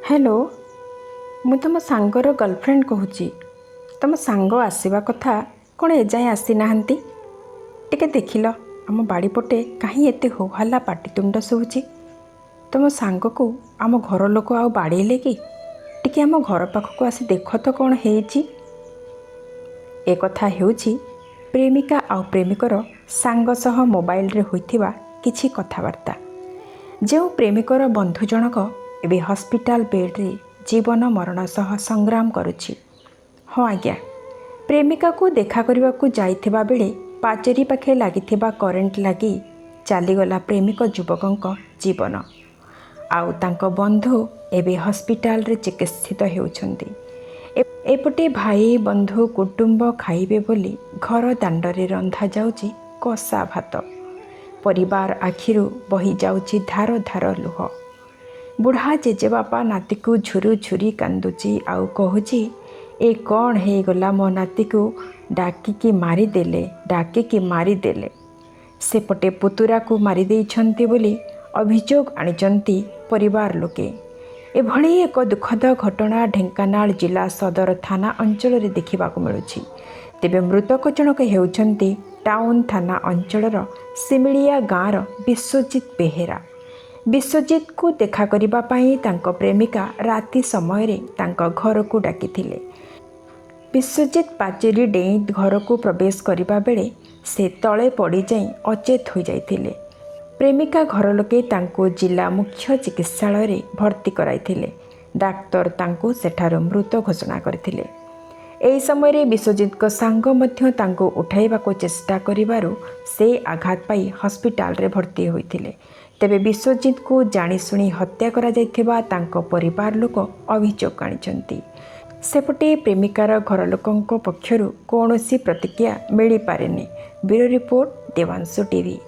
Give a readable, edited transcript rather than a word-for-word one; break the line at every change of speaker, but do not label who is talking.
Hello मु तुम सांगर girlfriend कहूँ। तुम सांग आसवा कथा कौन एजाएँ आसी नाहंती। टिके देखिल आम बाड़ी पटे कहीं एते हो हल्ला पाटितुंड शुभुची। तुम सांग को आम घर लोक आउ बाड़ेले कि टिके आम घर पाखक आसी देख तो कौन हेची। ए कथा हेउची प्रेमिका आउ प्रेमिकर सांग सह मोबाइल रे होइथिबा किछि कथावार्ता। जो प्रेमिकर बंधु जनक एबे हॉस्पिटल बेड रे जीवन मरण सह संग्राम करुछि। हाँ आज्ञा, प्रेमिका को देखा करने को जाइथिबा बेले पाचेरी पाखे लागिथिबा करेंट लगी चलीगला प्रेमिक युवक जीवन। आउ तांको बंधु एबे हॉस्पिटल रे चिकित्सित हेउछंती। एपटे भाई बंधु कुटुंब खाइबे बोली घर दांडरे रंधा जाउची कषा भात। परिवार आखिरु बही जाउची धार धार लुह। बुढ़ा जेजेबापा नाती को झुरु झुरी कांदुची आउ कहूची, ए कौन हे गला मो नाती को डाकिकी मारिदेले। सेपटे पुतुरा को मारी देइछंती बोली अभियोग आनिचंती परिवार लोके। एभली एक दुखद घटना ढेंकानाल जिला सदर थाना अंचल रे देखिबाकु मिलुछि। तेबे मृतक जनक हेउछंती टाउन थाना अंचलर सिमिलिया गाँर विश्वजित बेहेरा। विश्वजित को देखा करिबा पाई तांको प्रेमिका राति समय रे तांको घर को डाकिथिले। विश्वजित पाचेरी डेई घर को प्रवेश करिबा बेले से तले पड़ी जाई अचेत हो जाइथिले। प्रेमिका घर लोके तांको जिला मुख्य चिकित्सालय रे भर्ती कराइथिले। डाक्तर तांको सेठार मृत घोषणा करथिले। एही समय रे विश्वजित को सांग मध्य तांको उठाइबा को चेष्टा करिबारु से आघात पाई हॉस्पिटल रे भर्ती होइथिले। तेबे विश्वजित को जानिशुणी हत्या करा जाइथिबा तांको परिवार लोक अभियोग आनिचंती। सेपटे प्रेमिकार घर लोकंको पक्षरु कौनसी प्रतिक्रिया मिली पारेनी। Bureau report Devanshu TV.